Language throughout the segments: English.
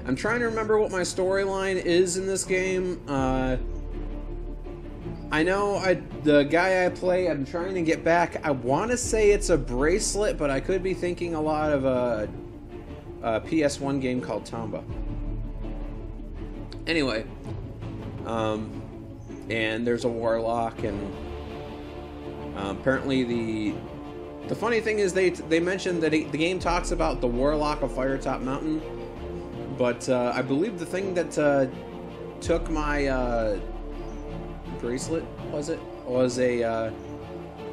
I'm trying to remember what my storyline is in this game. I know the guy I play, I'm trying to get back. I want to say it's a bracelet, but I could be thinking a lot of a PS1 game called Tomba. Anyway, and there's a warlock, and apparently the funny thing is they mentioned that the game talks about the Warlock of Firetop Mountain, but I believe the thing that took my bracelet was a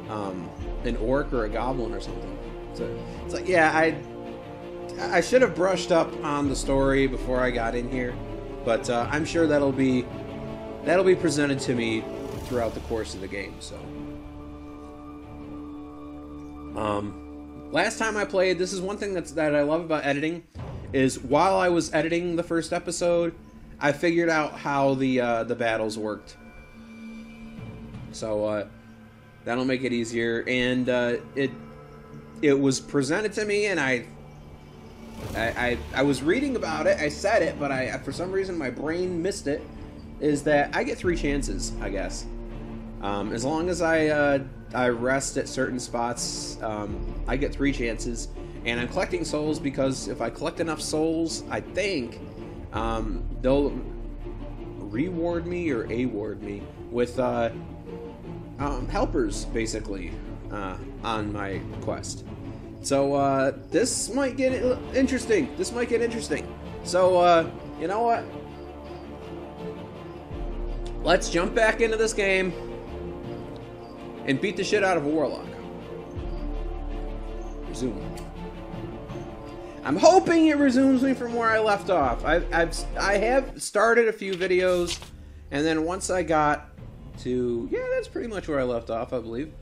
an orc or a goblin or something. So it's like, yeah, I should have brushed up on the story before I got in here, but I'm sure that'll be presented to me throughout the course of the game. So last time I played, this is one thing that I love about editing, is while I was editing the first episode, I figured out how the battles worked. So that'll make it easier, and it was presented to me, and I was reading about it. I said it, but for some reason my brain missed it. Is that I get 3 chances, I guess, as long as I rest at certain spots. I get 3 chances, and I'm collecting souls because if I collect enough souls, I think they'll reward me or award me with helpers, basically, on my quest. So this might get interesting. So you know what? Let's jump back into this game and beat the shit out of a warlock. Resume. I'm hoping it resumes me from where I left off. I have started a few videos, and then once I got to, yeah, that's pretty much where I left off, I believe.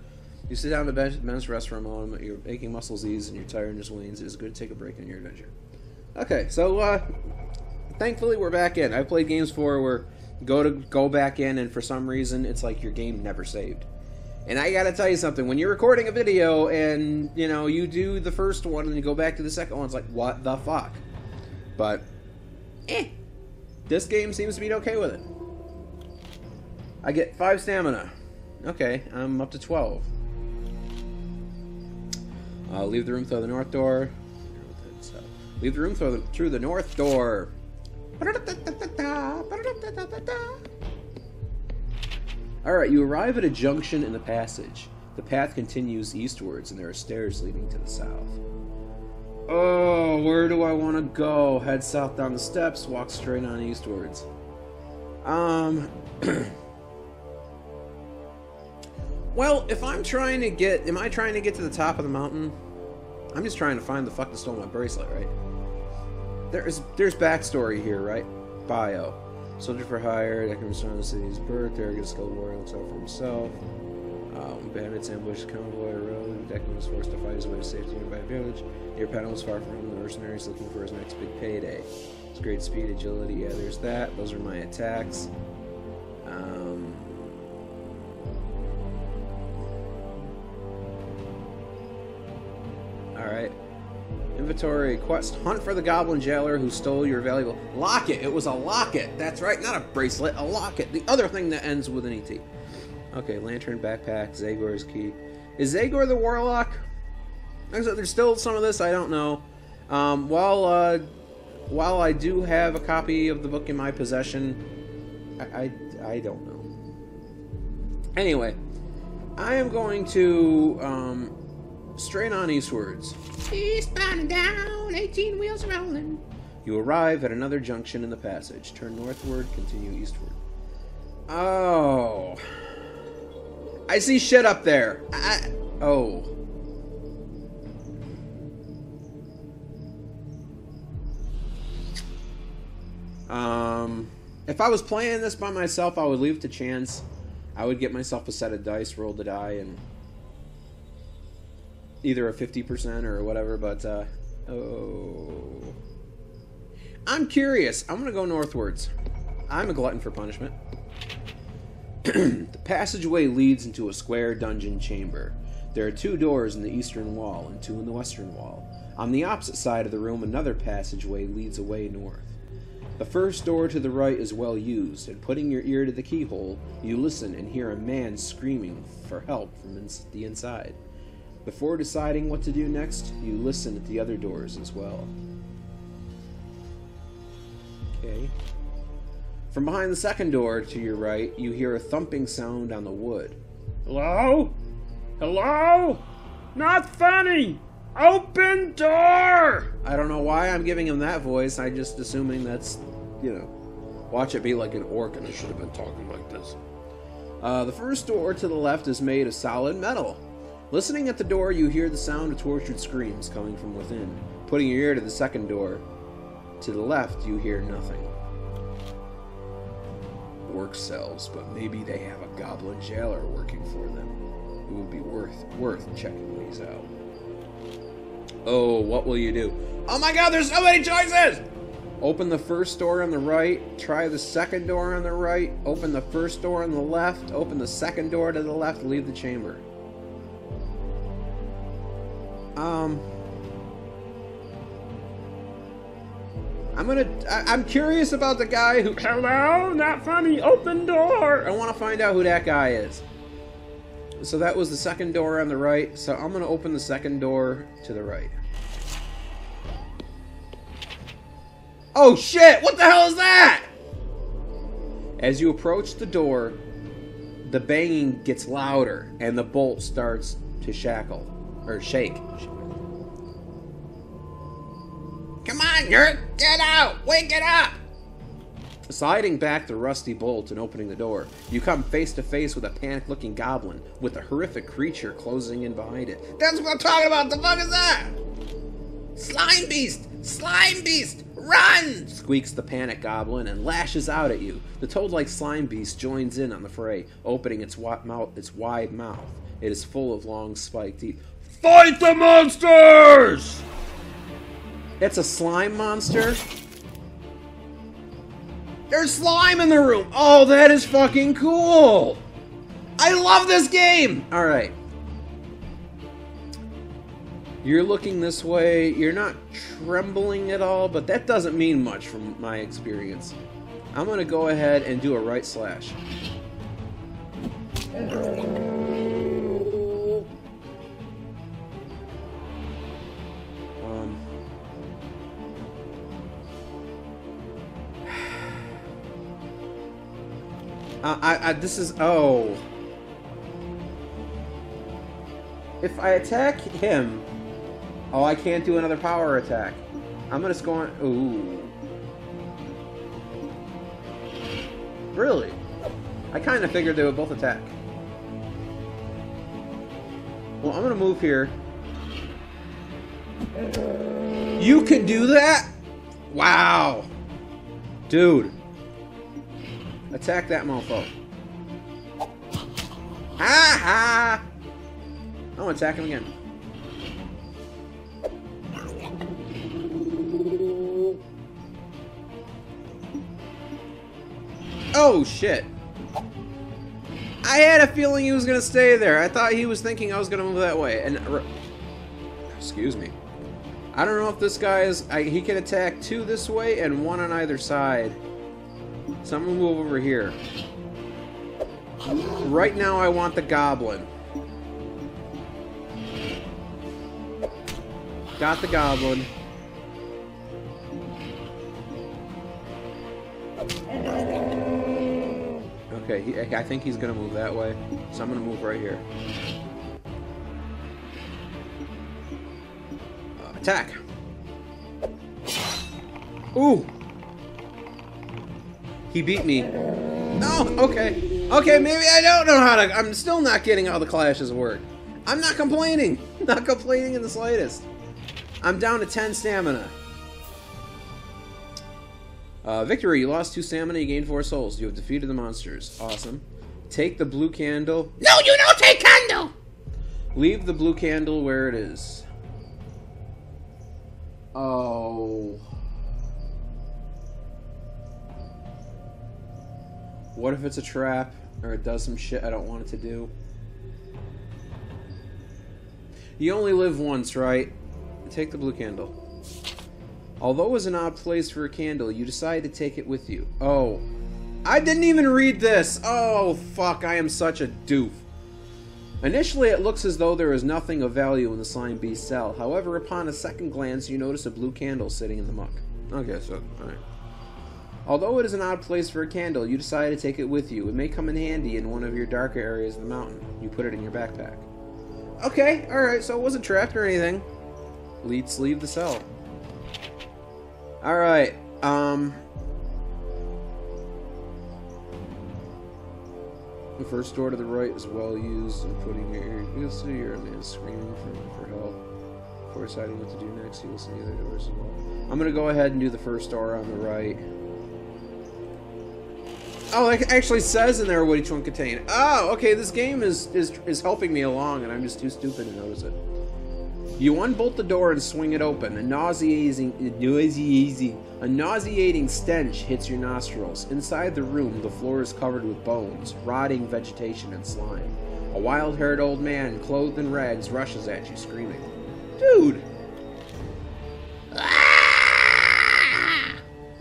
You sit down to bench rest for a moment, your aching muscles ease and your tiredness wanes. It is good to take a break in your adventure. Okay, so thankfully we're back in. I've played games before where go back in, and for some reason it's like your game never saved. And I gotta tell you something, when you're recording a video and, you know, you do the first one and you go back to the second one, it's like, what the fuck? But, this game seems to be okay with it. I get 5 stamina. Okay, I'm up to 12. Leave the room through the north door. Leave the room through the north door. Alright, you arrive at a junction in the passage. The path continues eastwards, and there are stairs leading to the south. Oh, where do I want to go? Head south down the steps, walk straight on eastwards. Well, if I'm trying to get... Am I trying to get to the top of the mountain? I'm just trying to find the fuck that stole my bracelet, right? There's backstory here, right? Bio. Soldier for hire, that can restore the city's birth. Arrogant skilled warrior looks out for himself. Bandits ambush convoy road. Declan was forced to fight his way to safety nearby a village. Near Panel was far from home. The mercenaries looking for his next big payday. It's great speed, agility. Yeah, there's that. Those are my attacks. Alright. Inventory quest. Hunt for the goblin jailer who stole your valuable locket. It was a locket. That's right. Not a bracelet. A locket. The other thing that ends with an ET. Okay. Lantern, backpack, Zagor's key. Is Zagor the warlock? There's still some of this I don't know. While I do have a copy of the book in my possession, I don't know. Anyway, I am going to straight on eastwards. Eastbound and down, 18 wheels rolling. You arrive at another junction in the passage. Turn northward, continue eastward. Oh. I see shit up there. Oh. If I was playing this by myself, I would leave it to chance. I would get myself a set of dice, roll the die, and either a 50% or whatever, but, oh. I'm curious. I'm gonna go northwards. I'm a glutton for punishment. The passageway leads into a square dungeon chamber. There are 2 doors in the eastern wall and 2 in the western wall. On the opposite side of the room, another passageway leads away north. The first door to the right is well used, and putting your ear to the keyhole, you listen and hear a man screaming for help from the inside. Before deciding what to do next, you listen at the other doors as well. Okay. From behind the second door to your right, you hear a thumping sound on the wood. Hello? Hello? Not funny! Open door! I don't know why I'm giving him that voice. I'm just assuming that's, you know, watch it be like an orc and I should have been talking like this. The first door to the left is made of solid metal. Listening at the door, you hear the sound of tortured screams coming from within. Putting your ear to the second door to the left, you hear nothing. Work cells, but maybe they have a goblin jailer working for them. It would be worth checking these out. Oh, what will you do? Oh my god, there's so many choices! Open the first door on the right, try the second door on the right, open the first door on the left, open the second door to the left, leave the chamber. I'm curious about the guy who... Hello? Not funny. Open door! I want to find out who that guy is. So that was the second door on the right. So I'm going to open the second door to the right. Oh shit! What the hell is that? As you approach the door, the banging gets louder and the bolt starts to shake. Come on, Yurt! Get out! Wake it up! Sliding back the rusty bolt and opening the door, you come face to face with a panicked-looking goblin with a horrific creature closing in behind it. That's what I'm talking about! The fuck is that? Slime beast! Slime beast! Run! Squeaks the panicked goblin and lashes out at you. The toad-like slime beast joins in on the fray, opening its wide mouth. It is full of long spiked teeth. Fight the monsters! It's a slime monster? There's slime in the room! Oh, that is fucking cool! I love this game! Alright. You're looking this way. You're not trembling at all, but that doesn't mean much from my experience. I'm gonna go ahead and do a right slash. This is... Oh. If I attack him... Oh, I can't do another power attack. I'm gonna score on... Ooh. Really? I kind of figured they would both attack. Well, I'm gonna move here. You can do that? Wow. Dude. Attack that mofo. Ha ha! I'm gonna attack him again. Oh shit. I had a feeling he was gonna stay there. I thought he was thinking I was gonna move that way. And excuse me. I don't know if this guy is... he can attack 2 this way and 1 on either side. So I'm gonna move over here. Right now I want the goblin. Got the goblin. Okay, I think he's gonna move that way. So I'm gonna move right here. Attack! Ooh! He beat me. No, okay. Okay, maybe I don't know how to... I'm still not getting how the clashes work. I'm not complaining. Not complaining in the slightest. I'm down to 10 stamina. Victory. You lost 2 stamina. You gained 4 souls. You have defeated the monsters. Awesome. Take the blue candle. No, you don't take candle! Leave the blue candle where it is. Oh... What if it's a trap, or it does some shit I don't want it to do? You only live once, right? Take the blue candle. Although it was an odd place for a candle, you decide to take it with you. Oh. I didn't even read this! Oh, fuck, I am such a doof. Initially, it looks as though there is nothing of value in the slime beast's cell. However, upon a second glance, you notice a blue candle sitting in the muck. Okay, so, alright. Although it is an odd place for a candle, you decide to take it with you. It may come in handy in one of your darker areas of the mountain. You put it in your backpack. Okay, alright, so it wasn't trapped or anything. Let's leave the cell. Alright, the first door to the right is well used in putting your ear. You'll see your man screaming for help. Before deciding what to do next, you listen to the other doors as well. I'm gonna go ahead and do the first door on the right. Oh, it actually says in there what each one contained. Oh, okay, this game is helping me along, and I'm just too stupid to notice it. You unbolt the door and swing it open. A nauseating stench hits your nostrils. Inside the room, the floor is covered with bones, rotting vegetation, and slime. A wild-haired old man, clothed in rags, rushes at you, screaming. Dude!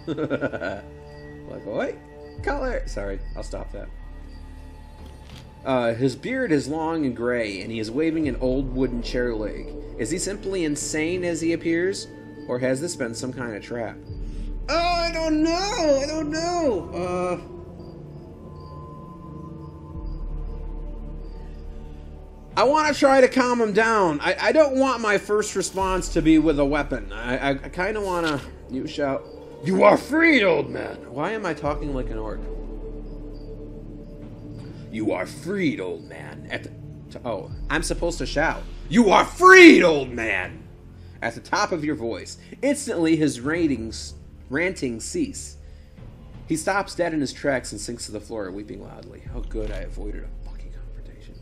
Like, what? Color! Sorry, I'll stop that. His beard is long and gray, and he is waving an old wooden chair leg. Is he simply insane as he appears? Or has this been some kind of trap? Oh, I don't know! I don't know! I want to try to calm him down. I don't want my first response to be with a weapon. I kind of want to... You shout... You are freed, old man! Why am I talking like an orc? You are freed, old man. Oh, I'm supposed to shout. You are freed, old man! At the top of your voice. Instantly, his ranting cease. He stops dead in his tracks and sinks to the floor, weeping loudly. Oh, good, I avoided a fucking confrontation.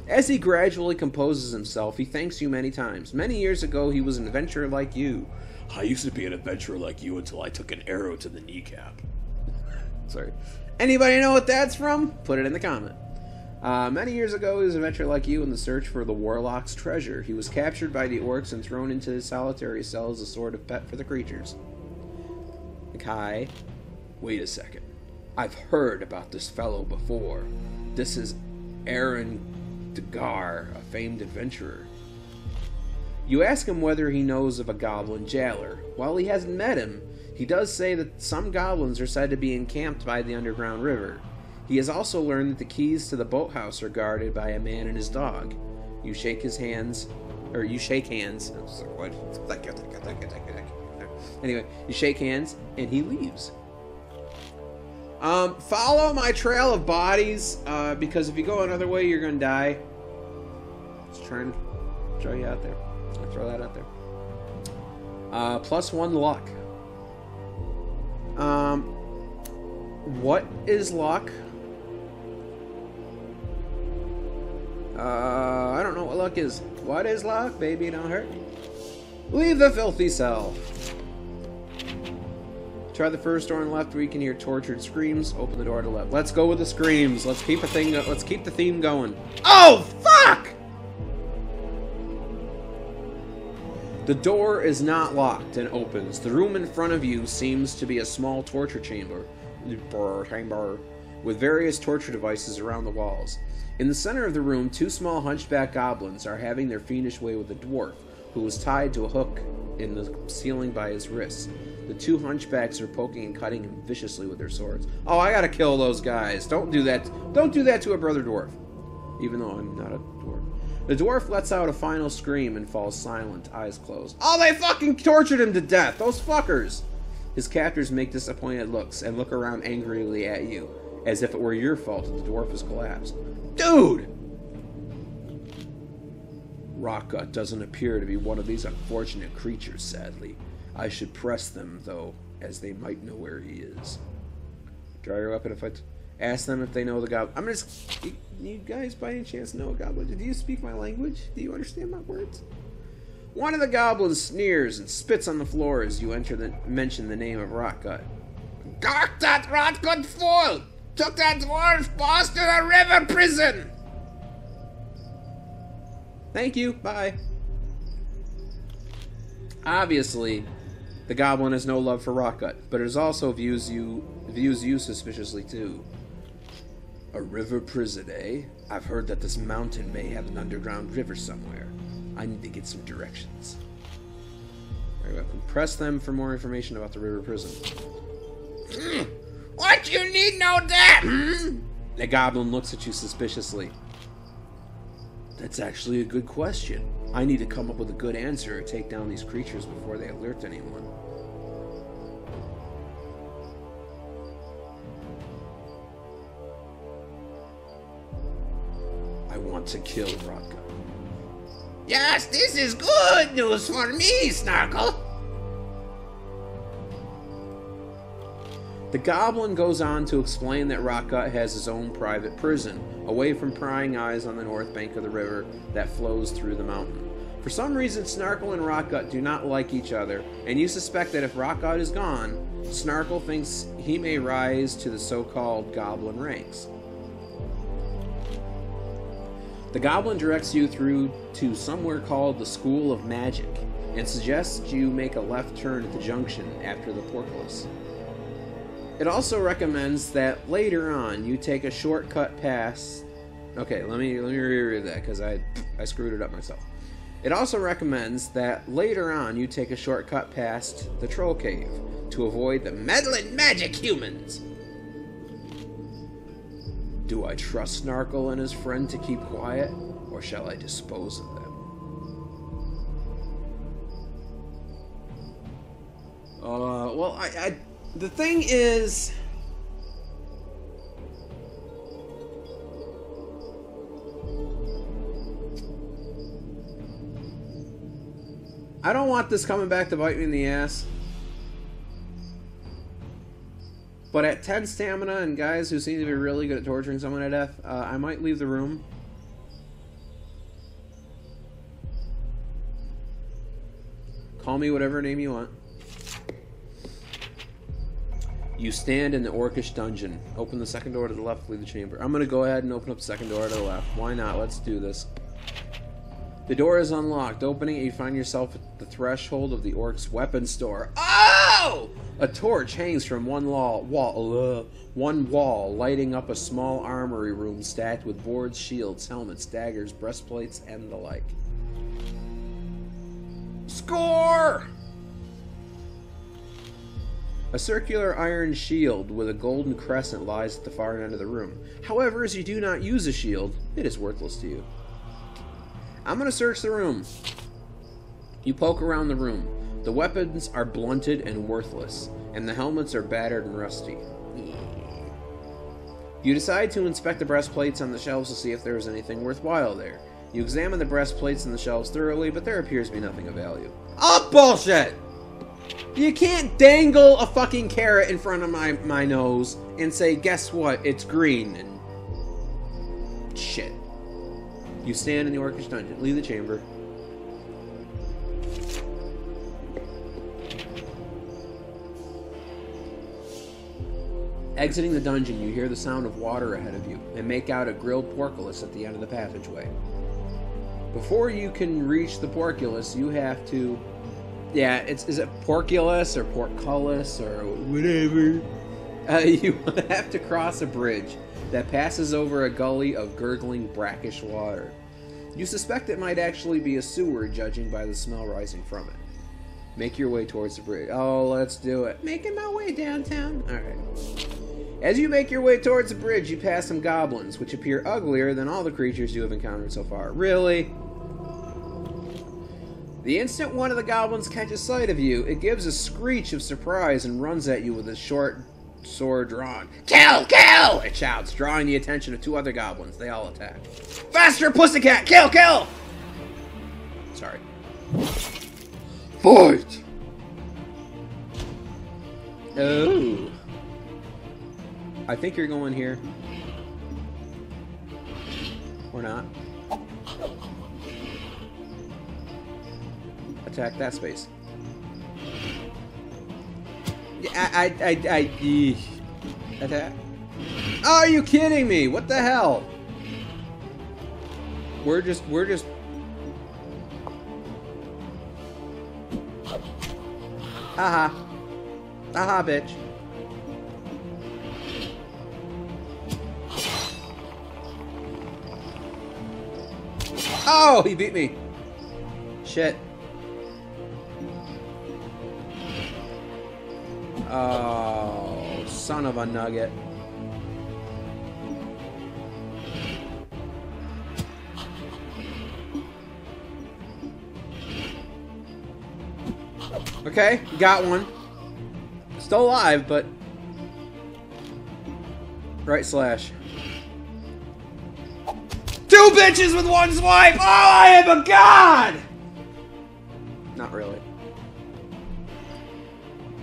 As he gradually composes himself, he thanks you many times. Many years ago, he was an adventurer like you. I used to be an adventurer like you until I took an arrow to the kneecap. Sorry. Anybody know what that's from? Put it in the comment. Many years ago, he was an adventurer like you in the search for the Warlock's treasure. He was captured by the orcs and thrown into his solitary cell as a sort of pet for the creatures. Kai, wait a second. I've heard about this fellow before. This is Aaron Degar, a famed adventurer. You ask him whether he knows of a goblin jailer. While he hasn't met him, he does say that some goblins are said to be encamped by the underground river. He has also learned that the keys to the boathouse are guarded by a man and his dog. You shake hands. Anyway, you shake hands, and he leaves. Follow my trail of bodies, because if you go another way, you're gonna die. Just trying to throw you out there. I'll throw that out there. +1 luck. What is luck? I don't know what luck is. What is luck? Baby, don't hurt me. Leave the filthy cell. Try the first door on the left where you can hear tortured screams. Open the door to the left. Let's go with the screams. Let's keep the theme going. Oh, fuck! The door is not locked and opens. The room in front of you seems to be a small torture chamber with various torture devices around the walls. In the center of the room, 2 small hunchback goblins are having their fiendish way with a dwarf, who was tied to a hook in the ceiling by his wrists. The 2 hunchbacks are poking and cutting him viciously with their swords. Oh, I gotta kill those guys. Don't do that. Don't do that to a brother dwarf. Even though I'm not a dwarf. The dwarf lets out a final scream and falls silent, eyes closed. Oh, they fucking tortured him to death! Those fuckers! His captors make disappointed looks and look around angrily at you, as if it were your fault that the dwarf has collapsed. Dude! Rockgut doesn't appear to be one of these unfortunate creatures, sadly. I should press them, though, as they might know where he is. Draw your weapon if I... Ask them if they know the goblin. I'm just... You guys, by any chance, know a goblin? Do you speak my language? Do you understand my words? One of the goblins sneers and spits on the floor as you mention the name of Rockgut. Got that Rockgut fool! Took that dwarf boss to the river prison! Thank you, bye. Obviously, The goblin has no love for Rockgut, but it also views you suspiciously too. A river prison, eh? I've heard that this mountain may have an underground river somewhere. I need to get some directions. Very well. Press them for more information about the river prison. What you need know that? The goblin looks at you suspiciously. That's actually a good question. I need to come up with a good answer or take down these creatures before they alert anyone. I want to kill Rockgut. Yes, this is good news for me, Snarkle. The goblin goes on to explain that Rockgut has his own private prison, away from prying eyes on the north bank of the river that flows through the mountain. For some reason, Snarkle and Rockgut do not like each other, and you suspect that if Rockgut is gone, Snarkle thinks he may rise to the so-called goblin ranks. The goblin directs you through to somewhere called the School of Magic, and suggests you make a left turn at the junction after the portcullis. It also recommends that later on you take a shortcut past... Okay, let me reread that because I screwed it up myself. It also recommends that later on you take a shortcut past the Troll Cave to avoid the meddling magic humans. Do I trust Snarkle and his friend to keep quiet, or shall I dispose of them? Well, the thing is... I don't want this coming back to bite me in the ass. But at 10 stamina and guys who seem to be really good at torturing someone to death, I might leave the room. Call me whatever name you want. You stand in the Orcish dungeon. Open the second door to the left, leave the chamber. I'm going to go ahead and open up the second door to the left. Why not? Let's do this. The door is unlocked. Opening it, you find yourself at the threshold of the Orc's weapon store. Oh! A torch hangs from one wall, lighting up a small armory room stacked with boards, shields, helmets, daggers, breastplates, and the like. Score! A circular iron shield with a golden crescent lies at the far end of the room. However, as you do not use a shield, it is worthless to you. I'm going to search the room. You poke around the room. The weapons are blunted and worthless, and the helmets are battered and rusty. You decide to inspect the breastplates on the shelves to see if there is anything worthwhile there. You examine the breastplates and the shelves thoroughly, but there appears to be nothing of value. Oh, bullshit! You can't dangle a fucking carrot in front of my nose and say, guess what, it's green, and shit. You stand in the Orcish dungeon. Leave the chamber. Exiting the dungeon, you hear the sound of water ahead of you and make out a grilled portcullis at the end of the passageway. Before you can reach the portcullis, you have to... Yeah, is it portcullis or portcullis or whatever? You have to cross a bridge that passes over a gully of gurgling, brackish water. You suspect it might actually be a sewer, judging by the smell rising from it. Make your way towards the bridge. Oh, let's do it. Making my way downtown. Alright. As you make your way towards the bridge, you pass some goblins, which appear uglier than all the creatures you have encountered so far. Really? The instant one of the goblins catches sight of you, it gives a screech of surprise and runs at you with its short sword drawn. Kill! Kill! It shouts, drawing the attention of two other goblins. They all attack. Faster, pussycat! Kill! Kill! Sorry. Fight! Oh. I think you're going here. Or not. Attack that space. Attack. Oh, are you kidding me? What the hell? We're just Haha. Haha, bitch. Oh, he beat me. Shit. Oh, son of a nugget. Okay, got one. Still alive, but... Right slash. Two bitches with one swipe! Oh, I am a god! Not really.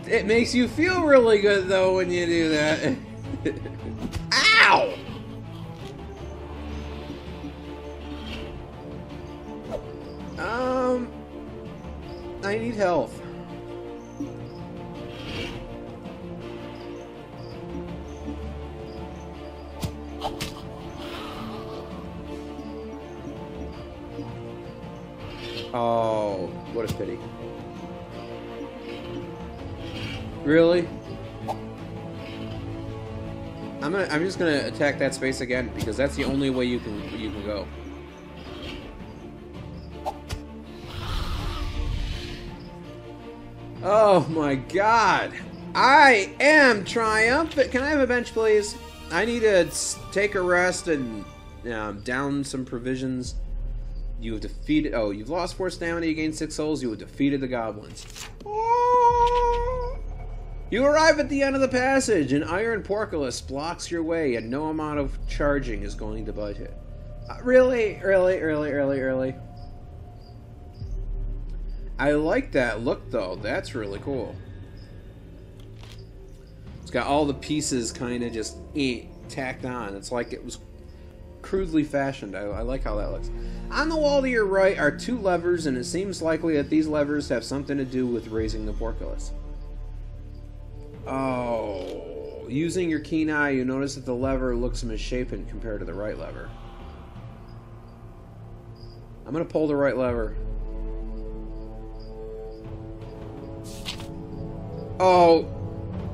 It makes you feel really good, though, when you do that. Ow! I need health. Oh, what a pity. Really? I'm just gonna attack that space again because that's the only way you can go. Oh my god. I am triumphant. Can I have a bench, please? I need to take a rest and down some provisions. You have defeated... Oh, you've lost 4 stamina, you gained 6 souls, you have defeated the goblins. Oh. You arrive at the end of the passage. An iron portcullis blocks your way, and no amount of charging is going to budge it. Really? I like that look, though. That's really cool. It's got all the pieces kind of just tacked on. It's like it was crudely fashioned. I like how that looks. On the wall to your right are 2 levers, and it seems likely that these levers have something to do with raising the portcullis. Oh, using your keen eye, you notice that the lever looks misshapen compared to the right lever. I'm going to pull the right lever. Oh,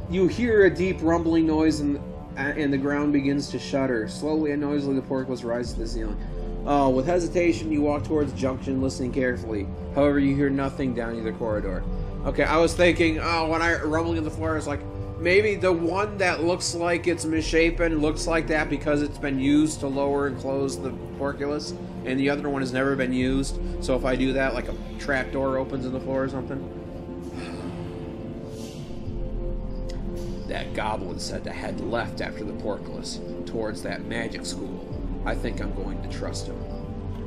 you hear a deep rumbling noise and the ground begins to shudder. Slowly and noisily, the portcullis rises to the ceiling. Oh, with hesitation, you walk towards the junction, listening carefully. However, you hear nothing down either corridor. Okay, I was thinking, oh, when I rumbling in the floor, it's like, maybe the one that looks like it's misshapen looks like that because it's been used to lower and close the portcullis, and the other one has never been used. So if I do that, like a trap door opens in the floor or something. That goblin said to head left after the portcullis, towards that magic school. I think I'm going to trust him.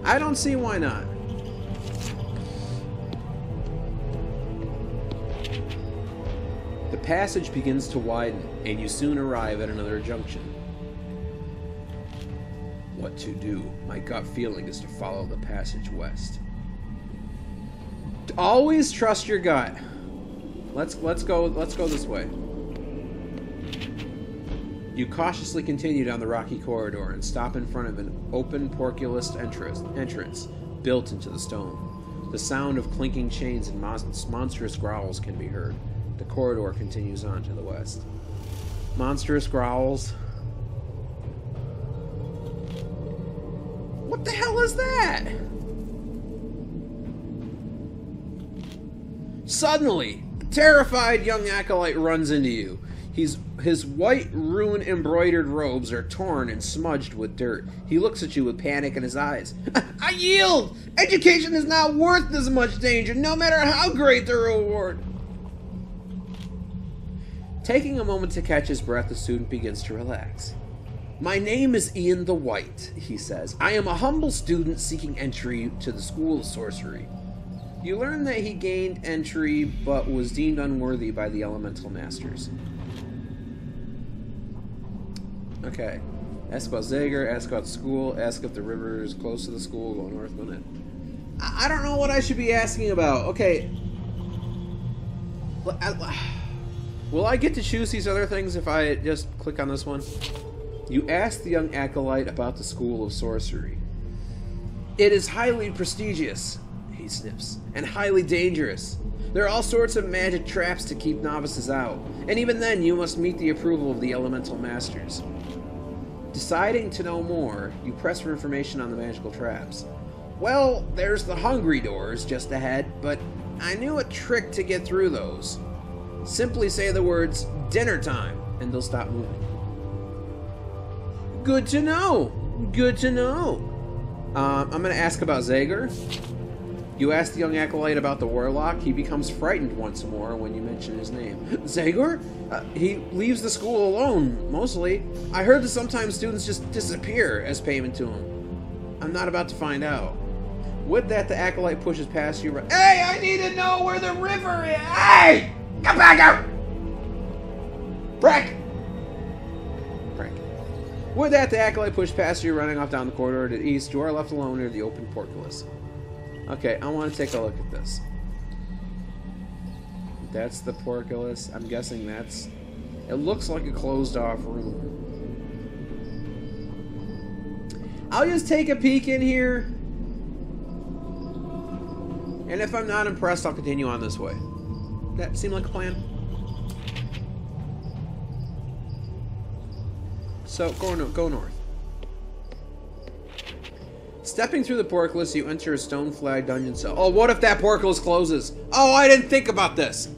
I don't see why not. The passage begins to widen, and you soon arrive at another junction. What to do? My gut feeling is to follow the passage west. Always trust your gut. Let's go this way. You cautiously continue down the rocky corridor and stop in front of an open portcullis entrance built into the stone. The sound of clinking chains and monstrous growls can be heard. The corridor continues on to the west. Monstrous growls. What the hell is that? Suddenly, a terrified young acolyte runs into you. His white, rune-embroidered robes are torn and smudged with dirt. He looks at you with panic in his eyes. I yield! Education is not worth this much danger, no matter how great the reward! Taking a moment to catch his breath, the student begins to relax. My name is Ian the White, he says. I am a humble student seeking entry to the School of Sorcery. You learn that he gained entry, but was deemed unworthy by the Elemental Masters. Okay. Ask about Zager, ask about school, ask if the river is close to the school, go north, go in. I don't know what I should be asking about. Okay. Will I get to choose these other things if I just click on this one? You ask the young acolyte about the School of Sorcery. It is highly prestigious, he sniffs, and highly dangerous. There are all sorts of magic traps to keep novices out, and even then you must meet the approval of the elemental masters. Deciding to know more, you press for information on the magical traps. Well, there's the hungry doors just ahead, but I knew a trick to get through those. Simply say the words, dinner time, and they'll stop moving. Good to know. Good to know. I'm going to ask about Zager. You ask the young acolyte about the Warlock. He becomes frightened once more when you mention his name. Zager? He leaves the school alone, mostly. I heard that sometimes students just disappear as payment to him. I'm not about to find out. With that, the acolyte pushes past you. Hey, I need to know where the river is! Hey! Come back out! Breck! With that, the acolyte pushed past you, running off down the corridor to the east. You are left alone near the open portcullis. Okay, I want to take a look at this. That's the portcullis. I'm guessing that's... It looks like a closed-off room. I'll just take a peek in here. And if I'm not impressed, I'll continue on this way. That seem like a plan? So, go north. Stepping through the portcullis, you enter a stone-flagged dungeon cell. Oh, what if that portcullis closes? Oh, I didn't think about this!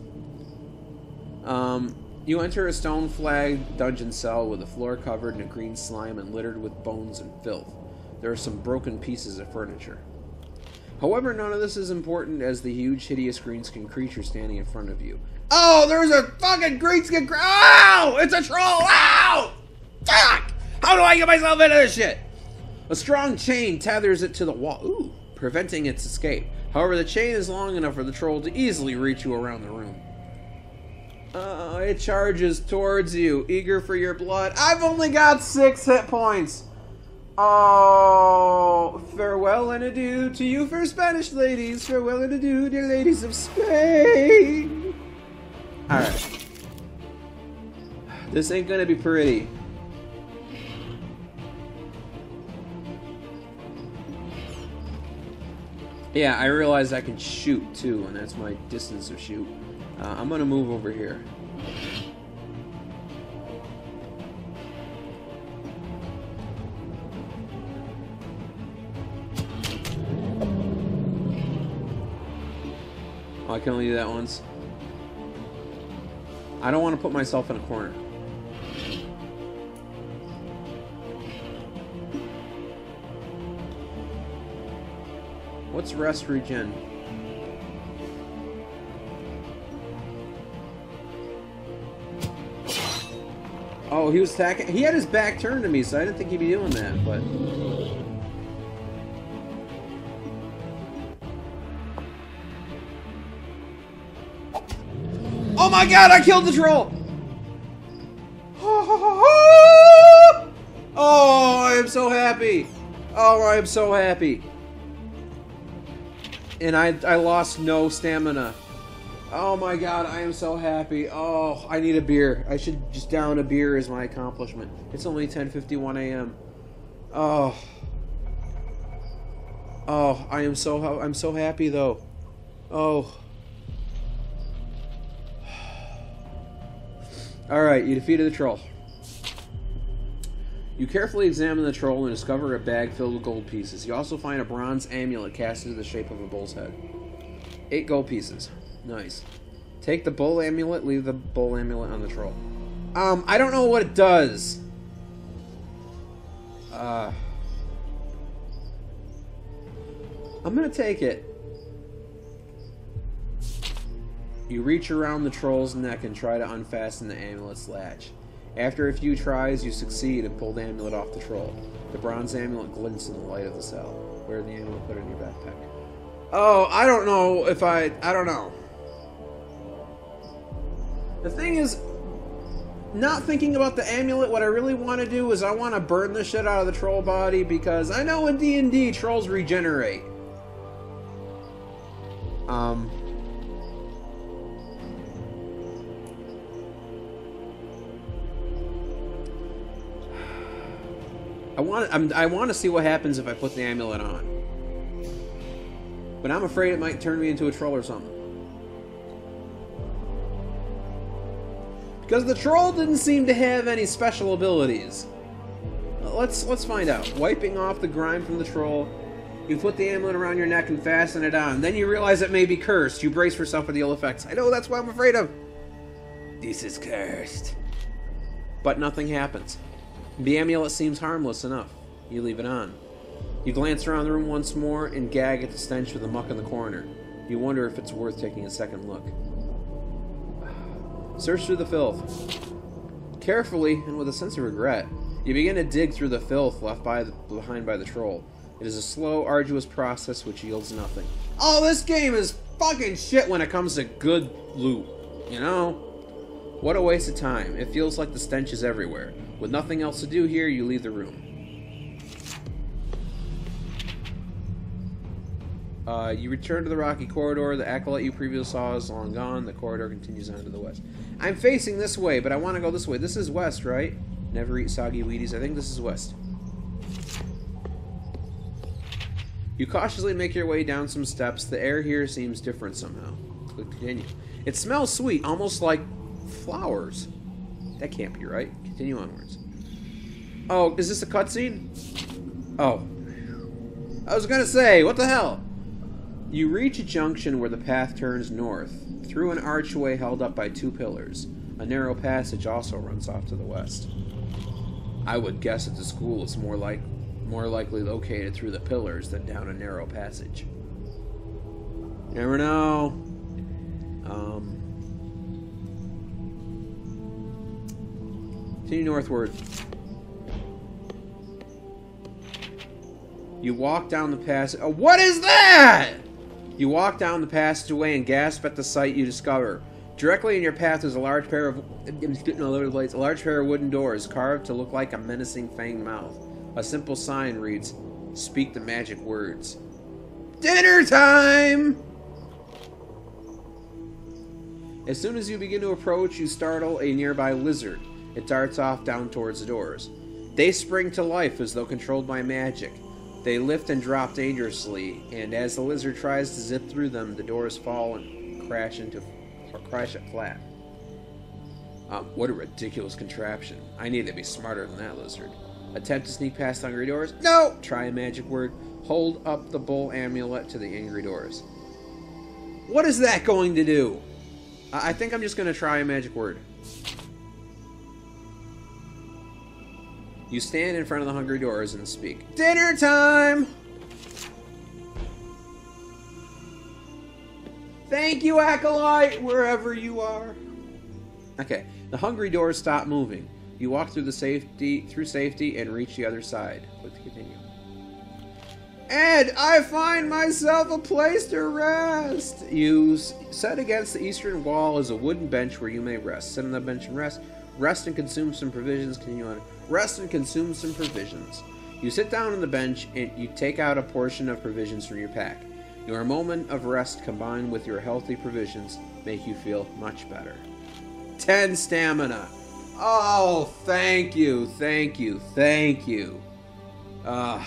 You enter a stone-flagged dungeon cell with the floor covered in a green slime and littered with bones and filth. There are some broken pieces of furniture. However, none of this is important as the huge, hideous greenskin creature standing in front of you. Oh, there's a fucking greenskin creature! Ow! It's a troll! Ow! Fuck! How do I get myself into this shit? A strong chain tethers it to the wall, preventing its escape. However, the chain is long enough for the troll to easily reach you around the room. It charges towards you, eager for your blood. I've only got 6 hit points. Oh, farewell and adieu to you fair Spanish ladies. Farewell and adieu, dear ladies of Spain. Alright. This ain't gonna be pretty. Yeah, I realized I can shoot too, and that's my distance of shoot. I'm gonna move over here. Oh, I can only do that once. I don't want to put myself in a corner. What's rest regen? Oh, he was attacking. He had his back turned to me, so I didn't think he'd be doing that, but... Oh my god, I killed the troll! Oh, I am so happy! Oh, I am so happy! And I lost no stamina. Oh my god, I am so happy. Oh, I need a beer. I should just down a beer as my accomplishment. It's only 10:51 a.m. Oh. Oh, I'm so happy though. Oh. Alright, you defeated the troll. You carefully examine the troll and discover a bag filled with gold pieces. You also find a bronze amulet cast into the shape of a bull's head. 8 gold pieces. Nice. Take the bull amulet, leave the bull amulet on the troll. I don't know what it does. I'm gonna take it. You reach around the troll's neck and try to unfasten the amulet's latch. After a few tries, you succeed and pull the amulet off the troll. The bronze amulet glints in the light of the cell. Where did the amulet put it in your backpack? Oh, I don't know if I don't know. The thing is, not thinking about the amulet, what I really want to do is I want to burn the shit out of the troll body because I know in D&D, trolls regenerate. I want to see what happens if I put the amulet on. But I'm afraid it might turn me into a troll or something. Because the troll didn't seem to have any special abilities. Let's find out. Wiping off the grime from the troll, you put the amulet around your neck and fasten it on. Then you realize it may be cursed. You brace for yourself for the ill effects. I know, that's what I'm afraid of. This is cursed. But nothing happens. The amulet seems harmless enough. You leave it on. You glance around the room once more and gag at the stench of the muck in the corner. You wonder if it's worth taking a second look. Search through the filth. Carefully, and with a sense of regret, you begin to dig through the filth left behind by the troll. It is a slow, arduous process which yields nothing. Oh, this game is fucking shit when it comes to good loot, you know? What a waste of time. It feels like the stench is everywhere. With nothing else to do here, you leave the room. You return to the rocky corridor. The acolyte you previously saw is long gone. The corridor continues on to the west. I'm facing this way, but I want to go this way. This is west, right? Never eat soggy Wheaties. I think this is west. You cautiously make your way down some steps. The air here seems different somehow. Continue. It smells sweet, almost like flowers. That can't be right. Continue onwards. Oh, is this a cutscene? Oh. I was gonna say, what the hell? You reach a junction where the path turns north, through an archway held up by two pillars. A narrow passage also runs off to the west. I would guess that the school is more likely located through the pillars than down a narrow passage. You never know. Continue northward. You walk down the passage. Oh, what is that? You walk down the passageway and gasp at the sight you discover. Directly in your path is a large pair of wooden doors carved to look like a menacing fanged mouth. A simple sign reads, "Speak the magic words." Dinner time! As soon as you begin to approach, you startle a nearby lizard. It darts off down towards the doors. They spring to life as though controlled by magic. They lift and drop dangerously, and as the lizard tries to zip through them, the doors fall and crash it flat. What a ridiculous contraption. I need to be smarter than that lizard. Attempt to sneak past the hungry doors? No! Try a magic word. Hold up the bull amulet to the angry doors. What is that going to do? I think I'm just going to try a magic word. You stand in front of the hungry doors and speak. Dinner time! Thank you, Acolyte, wherever you are. Okay, the hungry doors stop moving. You walk through safety and reach the other side. Let's continue. And I find myself a place to rest. You set against the eastern wall is a wooden bench where you may rest. Sit on the bench and rest. Rest and consume some provisions. Continue on. Rest and consume some provisions. You sit down on the bench and you take out a portion of provisions from your pack. Your moment of rest combined with your healthy provisions make you feel much better. 10 stamina. Oh, thank you, thank you, thank you. Alright.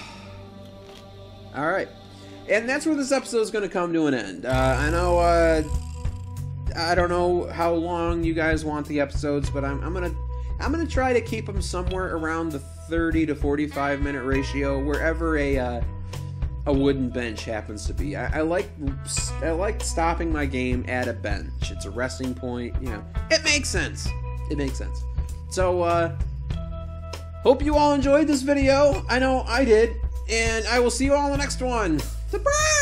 And that's where this episode is going to come to an end. I know, I don't know how long you guys want the episodes, but I'm gonna try to keep them somewhere around the 30 to 45 minute ratio, wherever a wooden bench happens to be. I like stopping my game at a bench. It's a resting point, you know. It makes sense. It makes sense. So, hope you all enjoyed this video. I know I did. And I will see you all in the next one. Surprise!